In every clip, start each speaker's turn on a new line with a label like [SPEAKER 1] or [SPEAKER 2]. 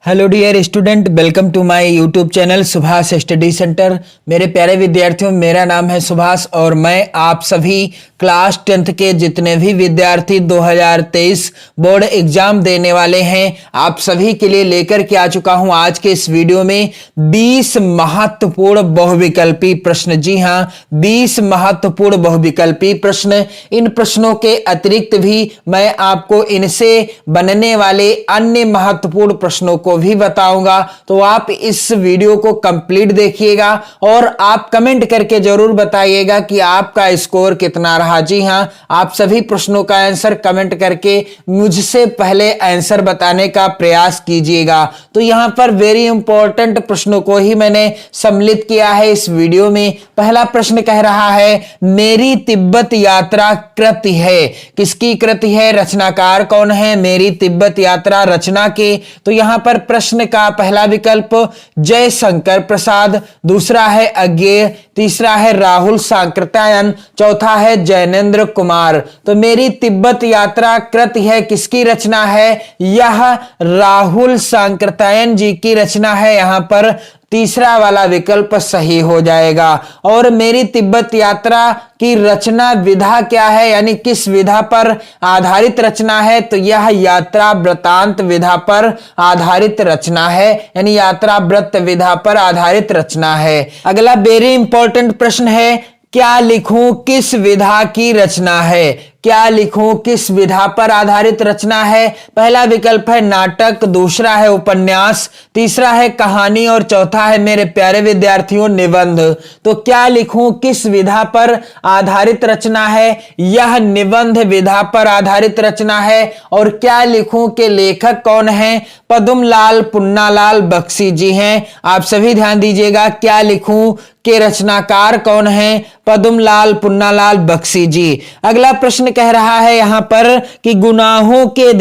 [SPEAKER 1] Hello dear student, welcome to my YouTube channel Subhash study centre. मेरे प्यारे विद्यार्थियों, मेरा नाम है सुभाष और मैं आप सभी क्लास 10th के जितने भी विद्यार्थी 2023 बोर्ड एग्जाम देने वाले हैं, आप सभी के लिए लेकर के आ चुका हूं आज के इस वीडियो में 20 महत्वपूर्ण बहुविकल्पी प्रश्न। जी हां, 20 महत्वपूर्ण बहुविकल्पी प्रश्न। इन प्रश्नों के अतिरिक्त भी मैं आपको इनसे बनने वाले अन्य महत्वपूर्ण प्रश्नों को भी बताऊंगा, तो आप इस वीडियो को कंप्लीट देखिएगा और आप कमेंट करके जरूर बताइएगा कि आपका स्कोर कितना रहा। जी हां, आप सभी प्रश्नों का आंसर कमेंट करके मुझसे पहले आंसर बताने का प्रयास कीजिएगा। तो यहां पर वेरी इंपॉर्टेंट प्रश्नों को ही मैंने सम्मिलित किया है इस वीडियो में। पहला प्रश्न कह रहा है, मेरी तिब्बत यात्रा कृति है। किसकी कृति है? रचनाकार कौन है? मेरी तिब्बत यात्रा रचना के। तो यहां पर प्रश्न का पहला विकल्प जयशंकर प्रसाद, दूसरा है अज्ञेय, तीसरा है राहुल सांकृत्यायन, चौथा है जैनेन्द्र कुमार। तो मेरी तिब्बत यात्रा कृति है, किसकी रचना है? यह राहुल सांकृत्यायन जी की रचना है। यहां पर तीसरा वाला विकल्प सही हो जाएगा। और मेरी तिब्बत यात्रा की रचना विधा क्या है, यानी किस विधा पर आधारित रचना है? तो यह यात्रा वृत्तांत विधा पर आधारित रचना है, यानी यात्रा वृत्त विधा पर आधारित रचना है। अगला वेरी इंपॉर्टेंट प्रश्न है, क्या लिखूं किस विधा की रचना है? क्या लिखूं किस विधा पर आधारित रचना है? पहला विकल्प है नाटक, दूसरा है उपन्यास, तीसरा है कहानी और चौथा है मेरे प्यारे विद्यार्थियों निबंध। तो क्या लिखूं किस विधा पर आधारित रचना है? यह निबंध विधा पर आधारित रचना है। और क्या लिखूं के लेखक कौन हैं? पद्मलाल पुन्नालाल बख्शी जी हैं। आप सभी ध्यान दीजिएगा, क्या लिखूं के रचनाकार कौन हैं? पद्मलाल पुन्नालाल बख्शी जी। अगला प्रश्न कह रहा है यहां पर कि गुनाहों के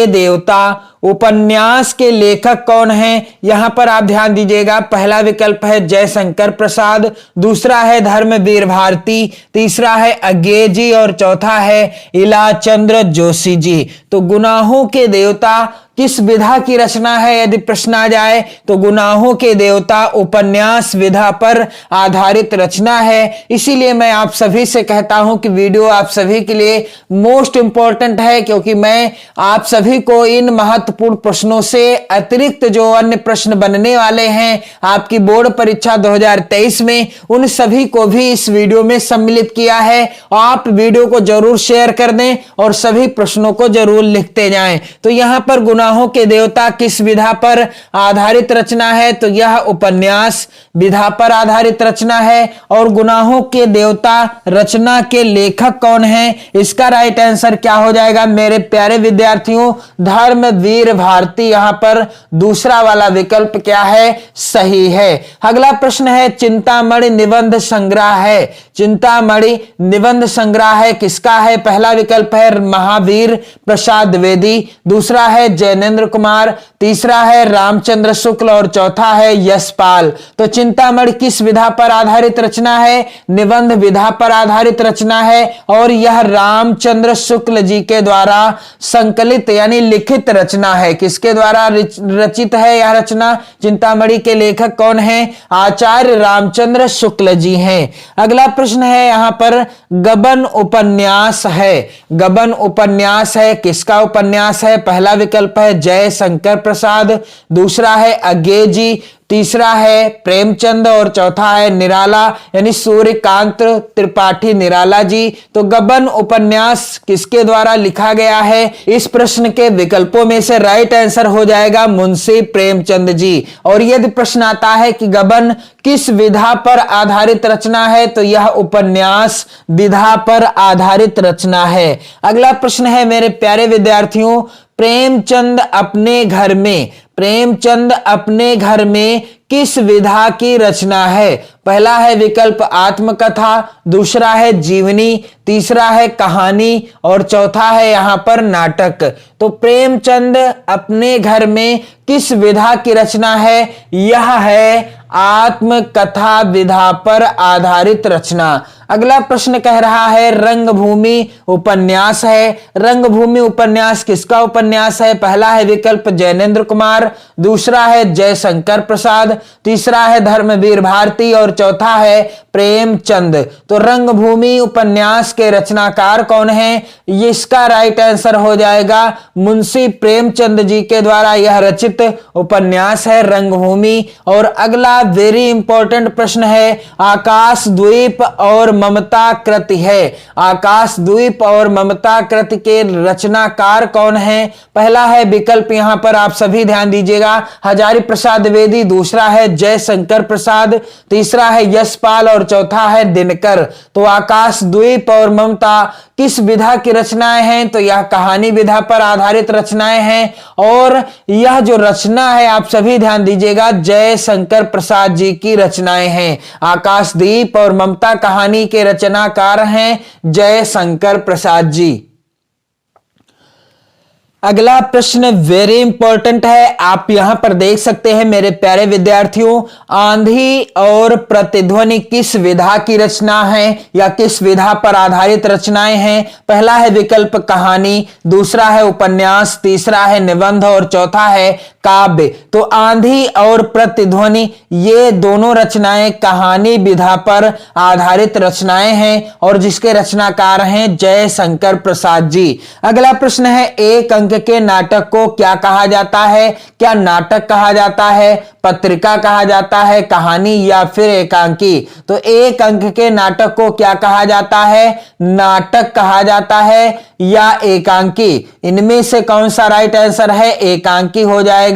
[SPEAKER 1] देवता उपन्यास के लेखक कौन हैं? यहां पर आप ध्यान दीजिएगा, पहला विकल्प है जयशंकर प्रसाद, दूसरा है धर्मवीर भारती, तीसरा है अज्ञेय जी और चौथा है इलाचंद्र जोशी जी। तो गुनाहों के देवता किस विधा की रचना है? यदि प्रश्न आ जाए तो गुनाहों के देवता उपन्यास विधा पर आधारित रचना है। इसीलिए मैं आप सभी से कहता हूं कि वीडियो आप सभी के लिए मोस्ट इंपॉर्टेंट है, क्योंकि मैं आप सभी को इन महत्वपूर्ण प्रश्नों से अतिरिक्त जो अन्य प्रश्न बनने वाले हैं आपकी बोर्ड परीक्षा 2023 में, उन सभी को भी इस वीडियो में सम्मिलित किया है। आप वीडियो को जरूर शेयर कर दें और सभी प्रश्नों को जरूर लिखते जाएं। तो यहां पर गुनाहों के देवता किस विधा पर आधारित रचना है? तो यह उपन्यास विधा पर आधारित रचना है। और गुनाहों के देवता रचना के लेखक कौन है? इसका राइट आंसर क्या हो जाएगा मेरे प्यारे विद्यार्थियों? धर्मवीर भारती। यहां पर दूसरा वाला विकल्प क्या है? सही है। अगला प्रश्न है, चिंतामणि निबंध संग्रह है। चिंतामणि निबंध संग्रह है किसका है? पहला विकल्प है महावीर प्रसाद द्विवेदी, दूसरा है जैनेन्द्र कुमार, तीसरा है रामचंद्र शुक्ल और चौथा है यशपाल। तो चिंतामणि किस विधा पर आधारित रचना है? निबंध विधा पर आधारित रचना है। और यह रामचंद्र शुक्ल जी के द्वारा संकलित यानी लिखित रचना है। किसके द्वारा रचित है यह रचना? चिंतामणि के लेखक कौन है? आचार्य रामचंद्र शुक्ल जी हैं। अगला प्रश्न है यहां पर, गबन उपन्यास है। गबन उपन्यास है किसका उपन्यास है? पहला विकल्प है जयशंकर प्रसाद, दूसरा है अज्ञेय जी, तीसरा है प्रेमचंद और चौथा है निराला यानी सूर्यकांत त्रिपाठी निराला जी। तो गबन उपन्यास किसके द्वारा लिखा गया है? इस प्रश्न के विकल्पों में से राइट आंसर हो जाएगा मुंशी प्रेमचंद जी। और यदि प्रश्न आता है कि गबन किस विधा पर आधारित रचना है? तो यह उपन्यास विधा पर आधारित रचना है। अगला प्रश्न है मेरे प्यारे विद्यार्थियों, प्रेमचंद अपने घर में किस विधा की रचना है? पहला है विकल्प आत्मकथा, दूसरा है जीवनी, तीसरा है कहानी और चौथा है यहां पर नाटक। तो प्रेमचंद अपने घर में किस विधा की रचना है? यह है आत्मकथा विधा पर आधारित रचना। अगला प्रश्न कह रहा है रंगभूमि उपन्यास है। रंगभूमि उपन्यास किसका उपन्यास है? पहला है विकल्प जैनेन्द्र कुमार, दूसरा है जयशंकर प्रसाद, तीसरा है धर्मवीर भारती और चौथा है प्रेमचंद। तो रंगभूमि उपन्यास के रचनाकार कौन है? इसका राइट आंसर हो जाएगा मुंशी प्रेमचंद जी के द्वारा यह रचित उपन्यास है रंगभूमि। और अगला वेरी इंपॉर्टेंट प्रश्न है आकाशद्वीप और ममता कृति है। आकाशद्वीप और ममता कृति के रचनाकार कौन है? पहला है विकल्प, यहां पर आप सभी ध्यान दीजिएगा, हजारी प्रसाद द्विवेदी, दूसरा है जयशंकर प्रसाद, तीसरा है यशपाल और चौथा है दिनकर। तो आकाशद्वीप और ममता किस विधा की रचनाएं हैं? तो यह कहानी विधा पर आधारित रचनाएं हैं। और यह जो रचना है आप सभी ध्यान दीजिएगा जयशंकर प्रसाद जी की रचनाएं हैं। आकाशद्वीप और ममता कहानी के रचनाकार हैं जयशंकर प्रसाद जी। अगला प्रश्न वेरी इंपॉर्टेंट है, आप यहां पर देख सकते हैं मेरे प्यारे विद्यार्थियों, आंधी और प्रतिध्वनि किस विधा की रचना है या किस विधा पर आधारित रचनाएं हैं? पहला है विकल्प कहानी, दूसरा है उपन्यास, तीसरा है निबंध और चौथा है काव्य। तो आंधी और प्रतिध्वनि ये दोनों रचनाएं कहानी विधा पर आधारित रचनाएं हैं और जिसके रचनाकार हैं जयशंकर प्रसाद जी। अगला प्रश्न है एक अंक के नाटक को क्या कहा जाता है? क्या नाटक कहा जाता है, पत्रिका कहा जाता है, कहानी या फिर एकांकी? तो एक अंक के नाटक को क्या कहा जाता है? नाटक कहा जाता है या एकांकी? इनमें से कौन सा राइट आंसर है? एकांकी हो जाएगा।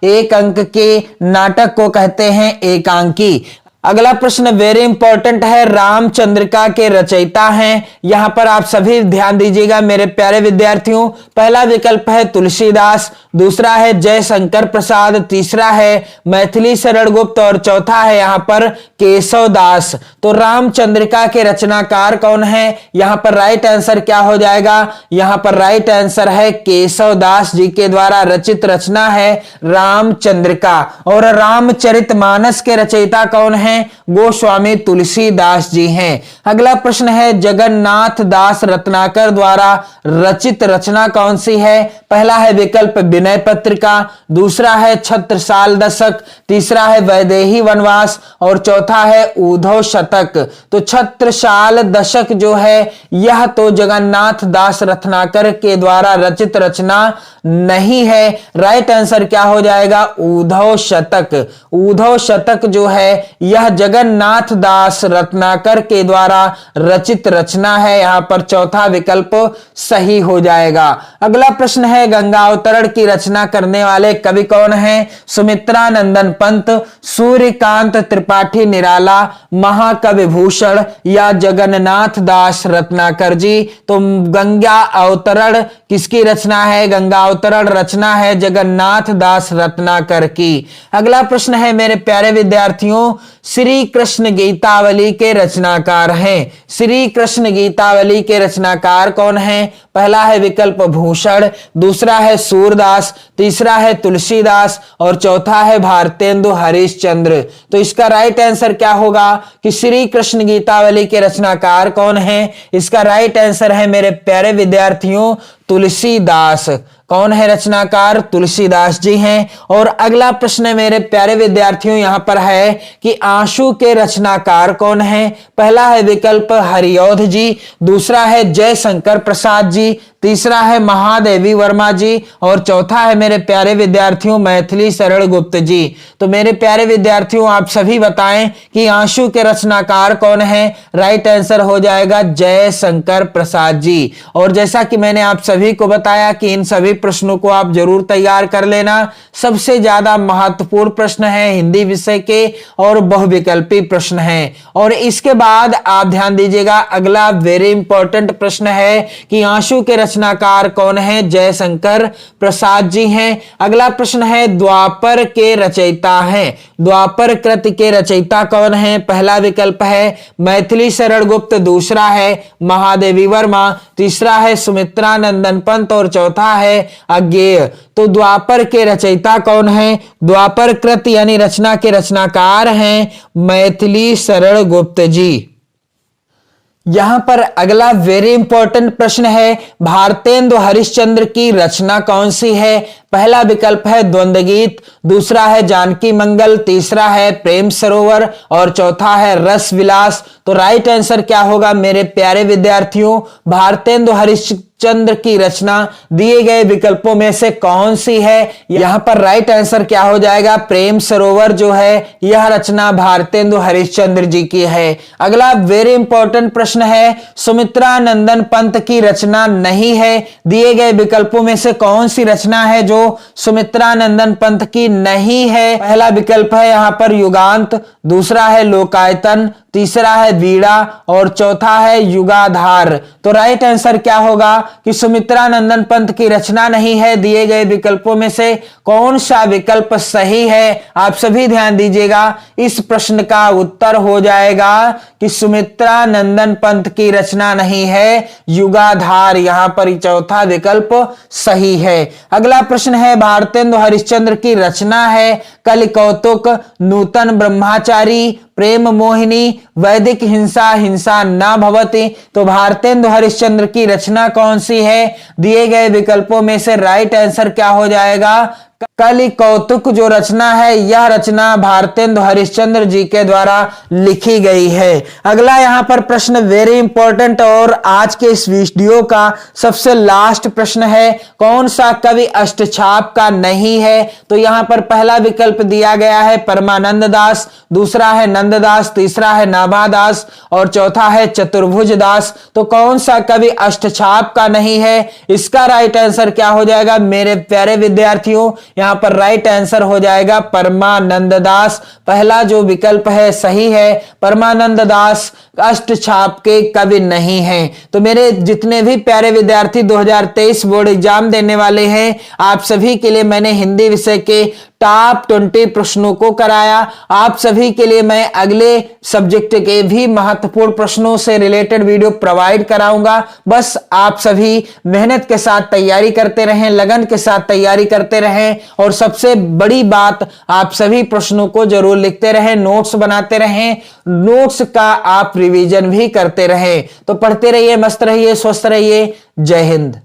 [SPEAKER 1] एक अंक के नाटक को कहते हैं एकांकी। अगला प्रश्न वेरी इंपॉर्टेंट है, रामचंद्रिका के रचयिता हैं। यहां पर आप सभी ध्यान दीजिएगा मेरे प्यारे विद्यार्थियों, पहला विकल्प है तुलसीदास, दूसरा है जयशंकर प्रसाद, तीसरा है मैथिली शरण गुप्त और चौथा है यहां पर केशव दास। तो रामचंद्रिका के रचनाकार कौन है? यहां पर राइट आंसर क्या हो जाएगा? यहां पर राइट आंसर है केशव दास जी के द्वारा रचित रचना है रामचंद्रिका। और रामचरितमानस के रचयिता कौन है? गोस्वामी तुलसीदास जी हैं। अगला प्रश्न है जगन्नाथ दास रत्नाकर द्वारा रचित रचना कौन सी है? पहला है विकल्प विनय पत्रिका, दूसरा है छत्रसाल दशक, तीसरा है वैदेही वनवास और चौथा है उद्धव शतक। तो छत्रसाल दशक जो है यह तो जगन्नाथ दास रत्नाकर के द्वारा रचित रचना नहीं है। राइट आंसर क्या हो जाएगा? उद्धव शतक। उद्धव शतक जो है यह जगन्नाथ दास रत्नाकर के द्वारा रचित रचना है। यहां पर चौथा विकल्प सही हो जाएगा। अगला प्रश्न है गंगा अवतरण की रचना करने वाले कवि कौन हैं? सुमित्रा नंदन पंत, सूर्यकांत त्रिपाठी निराला, महाकवि भूषण या जगन्नाथ दास रत्नाकर जी। तो गंगा अवतरण किसकी रचना है? गंगा अवतरण रचना है जगन्नाथ दास रत्नाकर की। अगला प्रश्न है मेरे प्यारे विद्यार्थियों, श्री कृष्ण गीतावली के रचनाकार हैं। श्री कृष्ण गीतावली के रचनाकार कौन हैं? पहला है विकल्प भूषण, दूसरा है सूरदास, तीसरा है तुलसीदास और चौथा है भारतेंदु हरिश्चंद्र। तो इसका राइट आंसर क्या होगा कि श्री कृष्ण गीतावली के रचनाकार कौन हैं? इसका राइट आंसर है मेरे प्यारे विद्यार्थियों तुलसीदास। कौन है रचनाकार? तुलसीदास जी हैं। और अगला प्रश्न मेरे प्यारे विद्यार्थियों यहां पर है कि आंसू के रचनाकार कौन है? पहला है विकल्प हरिऔध जी, दूसरा है जयशंकर प्रसाद जी, तीसरा है महादेवी वर्मा जी और चौथा है मेरे प्यारे विद्यार्थियों मैथिली शरण गुप्त जी। तो मेरे प्यारे विद्यार्थियों आप सभी बताएं कि आंसू के रचनाकार कौन है? राइट आंसर हो जाएगा जयशंकर प्रसाद जी। और जैसा कि मैंने आप सभी को बताया कि इन सभी प्रश्नों को आप जरूर तैयार कर लेना। सबसे ज्यादा महत्वपूर्ण प्रश्न है हिंदी विषय के और बहुविकल्पी प्रश्न है। और इसके बाद आप ध्यान दीजिएगा, अगला वेरी इंपॉर्टेंट प्रश्न है कि आंसू के रचनाकार कौन है? जयशंकर प्रसाद जी हैं। अगला प्रश्न है द्वापर के रचयिता हैं, द्वापर कृति के रचयिता कौन है? पहला विकल्प है मैथिली शरण गुप्त, दूसरा है महादेवी वर्मा, तीसरा है सुमित्रा नंदन पंत और चौथा है अज्ञेय। तो द्वापर के रचयिता कौन है? द्वापर कृति यानी रचना के रचनाकार हैं मैथिली शरण गुप्त जी। यहां पर अगला वेरी इंपॉर्टेंट प्रश्न है भारतेंदु हरिश्चंद्र की रचना कौन सी है? पहला विकल्प है द्वंद्व गीत, दूसरा है जानकी मंगल, तीसरा है प्रेम सरोवर और चौथा है रस विलास। तो राइट आंसर क्या होगा मेरे प्यारे विद्यार्थियों? भारतेंदु हरिश्चंद्र की रचना दिए गए विकल्पों में से कौन सी है? यहां पर राइट आंसर क्या हो जाएगा? प्रेम सरोवर जो है यह रचना भारतेंदु हरिश्चंद्र जी की है। अगला वेरी इंपॉर्टेंट प्रश्न है सुमित्रा नंदन पंत की रचना नहीं है, दिए गए विकल्पों में से कौन सी रचना है जो सुमित्रा नंदन पंत की नहीं है? पहला विकल्प है यहां पर युगांत, दूसरा है लोकायतन, तीसरा है वीणा और चौथा है युगाधार। तो राइट आंसर क्या होगा कि सुमित्रा नंदन पंत की रचना नहीं है, दिए गए विकल्पों में से कौन सा विकल्प सही है? आप सभी ध्यान दीजिएगा, इस प्रश्न का उत्तर हो जाएगा कि सुमित्रा नंदन पंत की रचना नहीं है, युगाधार यहां पर चौथा विकल्प सही है। अगला प्रश्न है भारतेंदु हरिश्चंद्र की रचना है कलि कौतुक, नूतन ब्रह्मचारी, प्रेम मोहिनी, वैदिक हिंसा, हिंसा न भवति। तो भारतेंदु हरिश्चंद्र की रचना कौन सी है? दिए गए विकल्पों में से राइट आंसर क्या हो जाएगा? कलि कौतुक जो रचना है यह रचना भारतेंदु हरिश्चंद्र जी के द्वारा लिखी गई है। अगला यहां पर प्रश्न वेरी इंपॉर्टेंट और आज के इस वीडियो का सबसे लास्ट प्रश्न है कौन सा कवि अष्टछाप का नहीं है? तो यहां पर पहला विकल्प दिया गया है परमानंद दास, दूसरा है नंददास, तीसरा है नाभादास और चौथा है चतुर्भुज दास। तो कौन सा कवि अष्टछाप का नहीं है? इसका राइट आंसर क्या हो जाएगा मेरे प्यारे विद्यार्थियों? यहां पर राइट आंसर हो जाएगा परमानंद दास। पहला जो विकल्प है सही है, परमानंद दास अष्टछाप के कवि नहीं हैं। तो मेरे जितने भी प्यारे विद्यार्थी 2023 बोर्ड एग्जाम देने वाले हैं, आप सभी के लिए मैंने हिंदी विषय के टॉप 20 प्रश्नों को कराया। आप सभी के लिए मैं अगले सब्जेक्ट के भी महत्वपूर्ण प्रश्नों से रिलेटेड वीडियो प्रोवाइड कराऊंगा। बस आप सभी मेहनत के साथ तैयारी करते रहें, लगन के साथ तैयारी करते रहें और सबसे बड़ी बात आप सभी प्रश्नों को जरूर लिखते रहें, नोट्स बनाते रहें, नोट्स का आप रिवीजन भी करते रहें। तो पढ़ते रहिए, मस्त रहिए, स्वस्थ रहिए। जय हिंद।